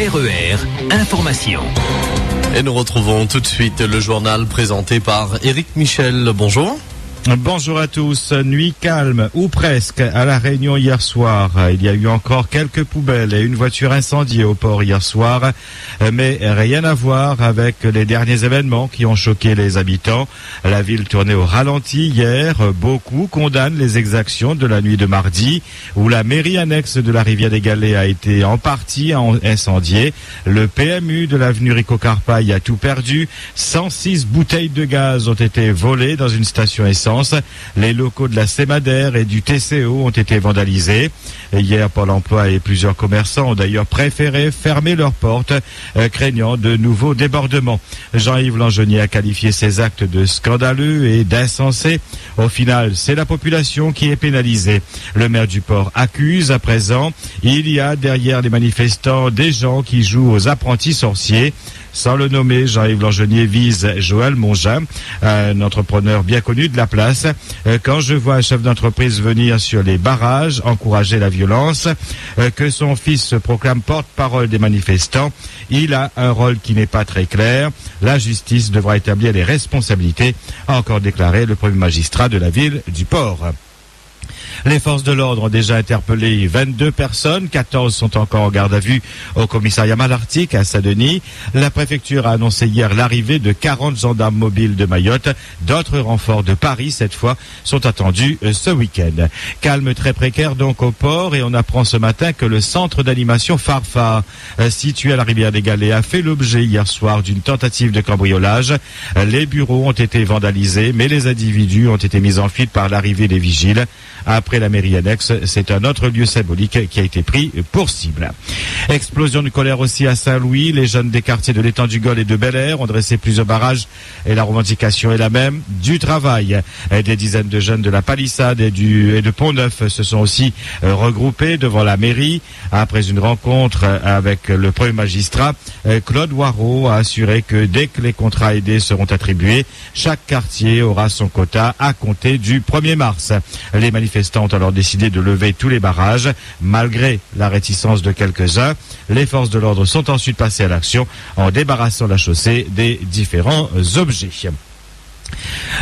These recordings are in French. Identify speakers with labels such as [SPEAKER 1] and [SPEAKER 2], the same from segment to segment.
[SPEAKER 1] RER, information.
[SPEAKER 2] Et nous retrouvons tout de suite le journal présenté par Éric Michel. Bonjour.
[SPEAKER 3] Bonjour à tous. Nuit calme, ou presque, à La Réunion hier soir. Il y a eu encore quelques poubelles et une voiture incendiée au port hier soir, mais rien à voir avec les derniers événements qui ont choqué les habitants. La ville tournait au ralenti hier. Beaucoup condamnent les exactions de la nuit de mardi, où la mairie annexe de la Rivière des Galets a été en partie incendiée. Le PMU de l'avenue Rico Carpaille a tout perdu. 106 bouteilles de gaz ont été volées dans une station essence. Les locaux de la Sémadère et du TCO ont été vandalisés. Hier, Pôle emploi et plusieurs commerçants ont d'ailleurs préféré fermer leurs portes, craignant de nouveaux débordements. Jean-Yves Langenier a qualifié ces actes de scandaleux et d'insensés. Au final, c'est la population qui est pénalisée. Le maire du port accuse à présent, il y a derrière les manifestants des gens qui jouent aux apprentis sorciers. Sans le nommer, Jean-Yves Langenier vise Joël Mongin, un entrepreneur bien connu de la place. Quand je vois un chef d'entreprise venir sur les barrages, encourager la violence, que son fils se proclame porte-parole des manifestants, il a un rôle qui n'est pas très clair. La justice devra établir les responsabilités, a encore déclaré le premier magistrat de la ville du port. Les forces de l'ordre ont déjà interpellé 22 personnes, 14 sont encore en garde à vue au commissariat Malartic à Saint-Denis. La préfecture a annoncé hier l'arrivée de 40 gendarmes mobiles de Mayotte. D'autres renforts de Paris, cette fois, sont attendus ce week-end. Calme très précaire donc au port, et on apprend ce matin que le centre d'animation Farfar, situé à la Rivière des Galets, a fait l'objet hier soir d'une tentative de cambriolage. Les bureaux ont été vandalisés, mais les individus ont été mis en fuite par l'arrivée des vigiles. Après la mairie annexe, c'est un autre lieu symbolique qui a été pris pour cible. Explosion de colère aussi à Saint-Louis. Les jeunes des quartiers de l'Étang du Gol et de Bel-Air ont dressé plusieurs barrages et la revendication est la même, du travail. Des dizaines de jeunes de la Palissade et de Pont-Neuf se sont aussi regroupés devant la mairie. Après une rencontre avec le premier magistrat, Claude Waro a assuré que dès que les contrats aidés seront attribués, chaque quartier aura son quota à compter du 1er mars. Les manifestants ont alors décidé de lever tous les barrages. Malgré la réticence de quelques-uns, les forces de l'ordre sont ensuite passées à l'action en débarrassant la chaussée des différents objets.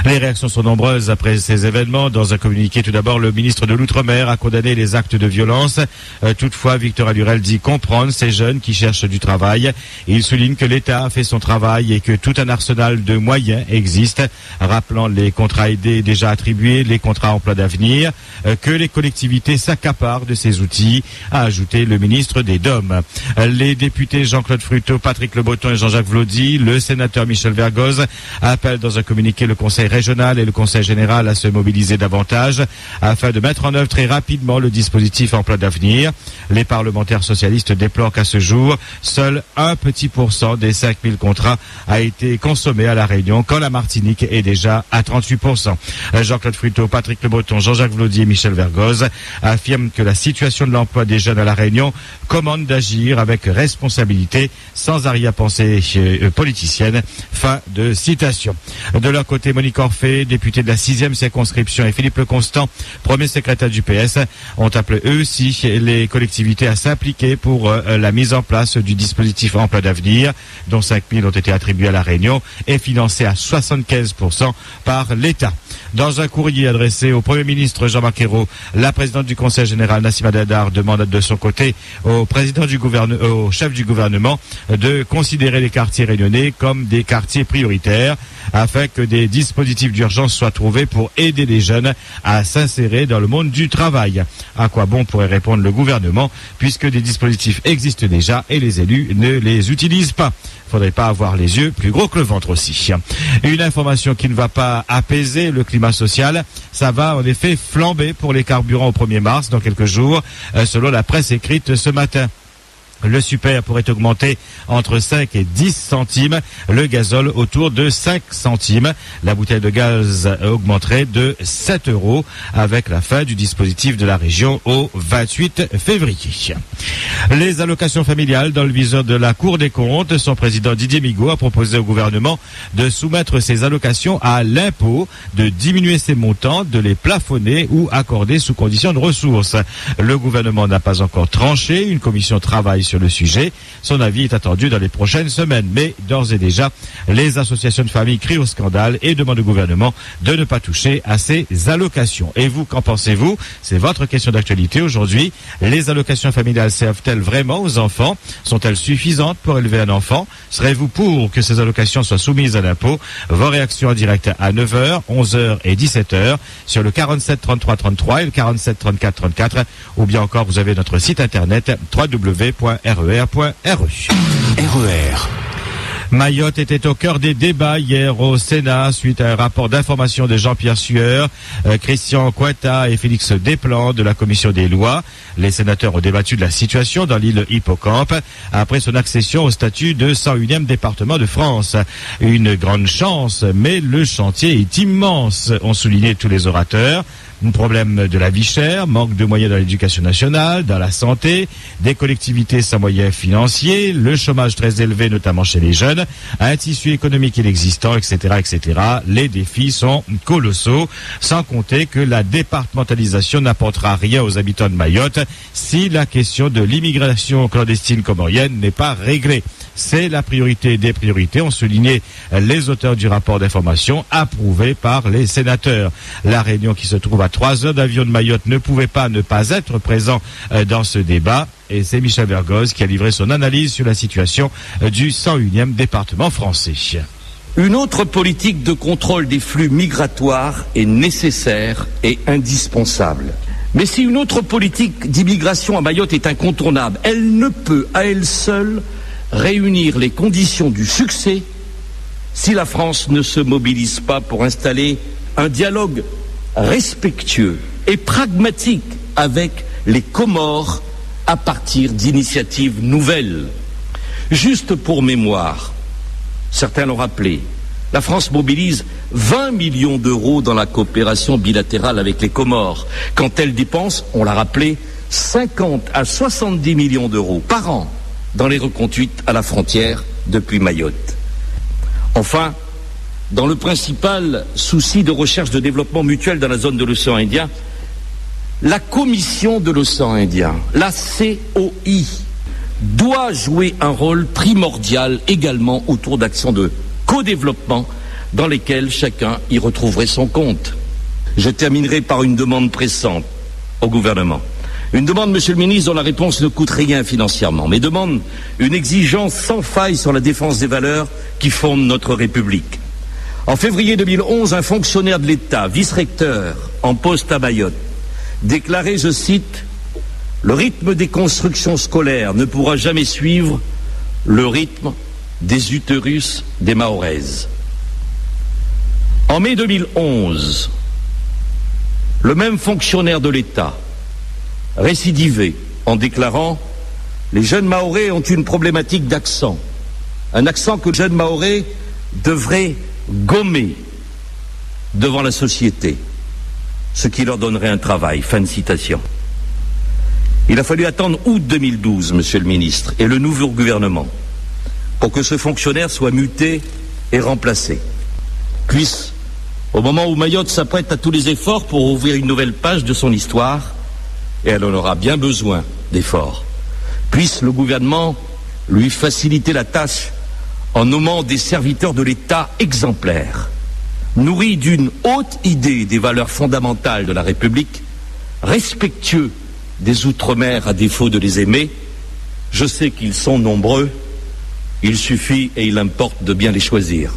[SPEAKER 3] Les réactions sont nombreuses après ces événements. Dans un communiqué, tout d'abord, le ministre de l'Outre-mer a condamné les actes de violence. Toutefois, Victor Lurel dit comprendre ces jeunes qui cherchent du travail. Il souligne que l'État a fait son travail et que tout un arsenal de moyens existe, rappelant les contrats aidés déjà attribués, les contrats emploi d'avenir, que les collectivités s'accaparent de ces outils, a ajouté le ministre des DOM. Les députés Jean-Claude Fruteau, Patrick Le Breton et Jean-Jacques Vlody, le sénateur Michel Vergoz appellent dans un communiqué le Conseil régional et le Conseil général à se mobiliser davantage afin de mettre en œuvre très rapidement le dispositif emploi d'avenir. Les parlementaires socialistes déplorent qu'à ce jour, seul 1 petit % des 5000 contrats a été consommé à La Réunion, quand la Martinique est déjà à 38%. Jean-Claude Fruteau, Patrick Le Breton, Jean-Jacques Vlody et Michel Vergoz affirment que la situation de l'emploi des jeunes à La Réunion commande d'agir avec responsabilité, sans arrière-pensée politicienne. Fin de citation. De leur côté, Monique Orphée, députée de la 6e circonscription, et Philippe Leconstant, premier secrétaire du PS, ont appelé eux aussi les collectivités à s'impliquer pour la mise en place du dispositif emploi d'avenir, dont 5000 ont été attribués à La Réunion et financés à 75% par l'État. Dans un courrier adressé au Premier ministre Jean-Marc Ayrault, la présidente du Conseil général Nassima Dindar demande de son côté au chef du gouvernement de considérer les quartiers réunionnais comme des quartiers prioritaires afin que des dispositifs d'urgence soient trouvés pour aider les jeunes à s'insérer dans le monde du travail. À quoi bon pourrait répondre le gouvernement, puisque des dispositifs existent déjà et les élus ne les utilisent pas. Faudrait pas avoir les yeux plus gros que le ventre aussi. Une information qui ne va pas apaiser le climat social, ça va en effet flamber pour les carburants au 1er mars dans quelques jours, selon la presse écrite ce matin. Le super pourrait augmenter entre 5 et 10 centimes, le gazole autour de 5 centimes. La bouteille de gaz augmenterait de 7 € avec la fin du dispositif de la région au 28 février. Les allocations familiales dans le viseur de la Cour des comptes. Son président Didier Migaud a proposé au gouvernement de soumettre ces allocations à l'impôt, de diminuer ces montants, de les plafonner ou accorder sous condition de ressources. Le gouvernement n'a pas encore tranché. Une commission travaille sur le sujet. Son avis est attendu dans les prochaines semaines. Mais d'ores et déjà, les associations de familles crient au scandale et demandent au gouvernement de ne pas toucher à ces allocations. Et vous, qu'en pensez-vous? C'est votre question d'actualité aujourd'hui. Les allocations familiales servent-elles vraiment aux enfants? Sont-elles suffisantes pour élever un enfant? Serez-vous pour que ces allocations soient soumises à l'impôt? Vos réactions en direct à 9h, 11h et 17h sur le 47 33 33 et le 47 34 34, ou bien encore vous avez notre site internet www.rer.ru.
[SPEAKER 1] RER.
[SPEAKER 3] Mayotte était au cœur des débats hier au Sénat suite à un rapport d'information de Jean-Pierre Sueur, Christian Cointat et Félix Desplan de la commission des lois. Les sénateurs ont débattu de la situation dans l'île Hippocampe après son accession au statut de 101e département de France. Une grande chance, mais le chantier est immense, ont souligné tous les orateurs. Un problème de la vie chère, manque de moyens dans l'éducation nationale, dans la santé, des collectivités sans moyens financiers, le chômage très élevé, notamment chez les jeunes, un tissu économique inexistant, etc., etc. Les défis sont colossaux, sans compter que la départementalisation n'apportera rien aux habitants de Mayotte si la question de l'immigration clandestine comorienne n'est pas réglée. C'est la priorité des priorités, ont souligné les auteurs du rapport d'information approuvé par les sénateurs. La Réunion, qui se trouve à 3 heures d'avion de Mayotte, ne pouvait pas ne pas être présent dans ce débat. Et c'est Michel Vergoz qui a livré son analyse sur la situation du 101e département français.
[SPEAKER 4] Une autre politique de contrôle des flux migratoires est nécessaire et indispensable. Mais si une autre politique d'immigration à Mayotte est incontournable, elle ne peut à elle seule réunir les conditions du succès si la France ne se mobilise pas pour installer un dialogue respectueux et pragmatique avec les Comores à partir d'initiatives nouvelles. Juste pour mémoire, certains l'ont rappelé, la France mobilise 20 millions d'euros dans la coopération bilatérale avec les Comores, quand elle dépense, on l'a rappelé, 50 à 70 millions d'euros par an dans les reconduites à la frontière depuis Mayotte. Enfin, dans le principal souci de recherche de développement mutuel dans la zone de l'océan Indien, la Commission de l'océan Indien, la COI, doit jouer un rôle primordial également autour d'actions de co-développement dans lesquelles chacun y retrouverait son compte. Je terminerai par une demande pressante au gouvernement. Une demande, monsieur le ministre, dont la réponse ne coûte rien financièrement, mais demande une exigence sans faille sur la défense des valeurs qui fondent notre République. En février 2011, un fonctionnaire de l'État, vice-recteur en poste à Mayotte, déclarait, je cite, « Le rythme des constructions scolaires ne pourra jamais suivre le rythme des utérus des Mahoraises. » En mai 2011, le même fonctionnaire de l'État récidivé en déclarant « Les jeunes Mahorais ont une problématique d'accent, un accent que les jeunes Mahorais devraient gommer devant la société, ce qui leur donnerait un travail. » Fin de citation. Il a fallu attendre août 2012, monsieur le ministre, et le nouveau gouvernement, pour que ce fonctionnaire soit muté et remplacé. Puisse, au moment où Mayotte s'apprête à tous les efforts pour ouvrir une nouvelle page de son histoire, et elle en aura bien besoin d'efforts, puisse le gouvernement lui faciliter la tâche en nommant des serviteurs de l'État exemplaires, nourris d'une haute idée des valeurs fondamentales de la République, respectueux des Outre-mer à défaut de les aimer. Je sais qu'ils sont nombreux, il suffit et il importe de bien les choisir.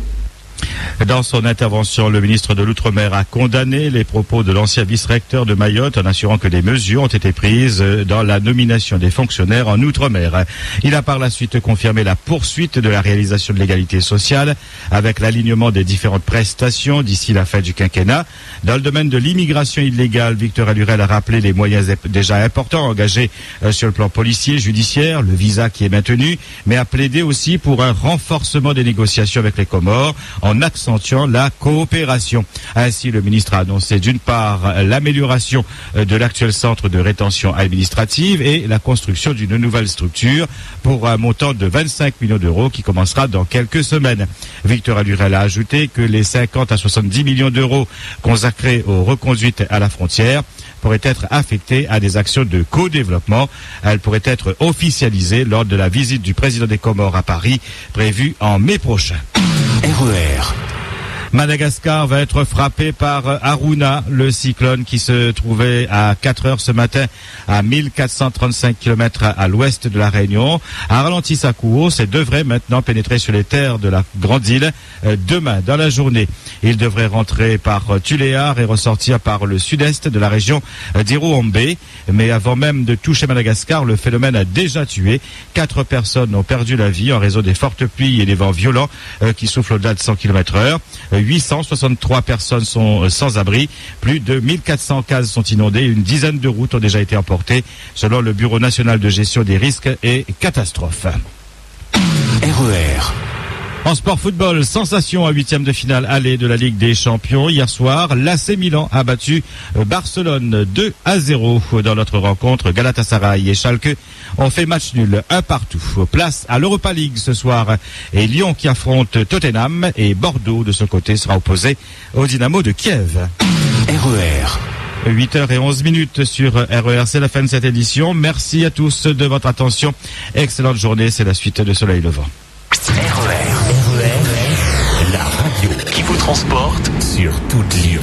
[SPEAKER 3] Dans son intervention, le ministre de l'Outre-mer a condamné les propos de l'ancien vice-recteur de Mayotte en assurant que des mesures ont été prises dans la nomination des fonctionnaires en Outre-mer. Il a par la suite confirmé la poursuite de la réalisation de l'égalité sociale avec l'alignement des différentes prestations d'ici la fin du quinquennat. Dans le domaine de l'immigration illégale, Victor Allurel a rappelé les moyens déjà importants engagés sur le plan policier, judiciaire, le visa qui est maintenu, mais a plaidé aussi pour un renforcement des négociations avec les Comores en accentuant accentuant la coopération. Ainsi, le ministre a annoncé d'une part l'amélioration de l'actuel centre de rétention administrative et la construction d'une nouvelle structure pour un montant de 25 millions d'euros qui commencera dans quelques semaines. Victor Allurel a ajouté que les 50 à 70 millions d'euros consacrés aux reconduites à la frontière pourraient être affectés à des actions de co-développement. Elles pourraient être officialisées lors de la visite du président des Comores à Paris, prévue en mai prochain.
[SPEAKER 1] RER.
[SPEAKER 3] Madagascar va être frappé par Haruna, le cyclone qui se trouvait à 4 heures ce matin à 1435 km à l'ouest de la Réunion. A ralenti sa course et devrait maintenant pénétrer sur les terres de la Grande Île demain dans la journée. Il devrait rentrer par Tuléar et ressortir par le sud-est de la région d'Irouombe. Mais avant même de toucher Madagascar, le phénomène a déjà tué. 4 personnes ont perdu la vie en raison des fortes pluies et des vents violents qui soufflent au-delà de 100 km/h. 863 personnes sont sans abri, plus de 1400 cases sont inondées, une dizaine de routes ont déjà été emportées, selon le Bureau national de gestion des risques et catastrophes.
[SPEAKER 1] RER.
[SPEAKER 3] En sport football, sensation à 8e de finale aller de la Ligue des Champions. Hier soir, l'AC Milan a battu Barcelone 2-0. Dans l'autre rencontre, Galatasaray et Schalke ont fait match nul, 1 partout. Place à l'Europa League ce soir. Et Lyon qui affronte Tottenham et Bordeaux de ce côté sera opposé au Dynamo de Kiev.
[SPEAKER 1] RER.
[SPEAKER 3] 8h11 sur RER, c'est la fin de cette édition. Merci à tous de votre attention. Excellente journée, c'est la suite de Soleil Levant.
[SPEAKER 1] RER, la radio qui vous transporte sur toute l'île.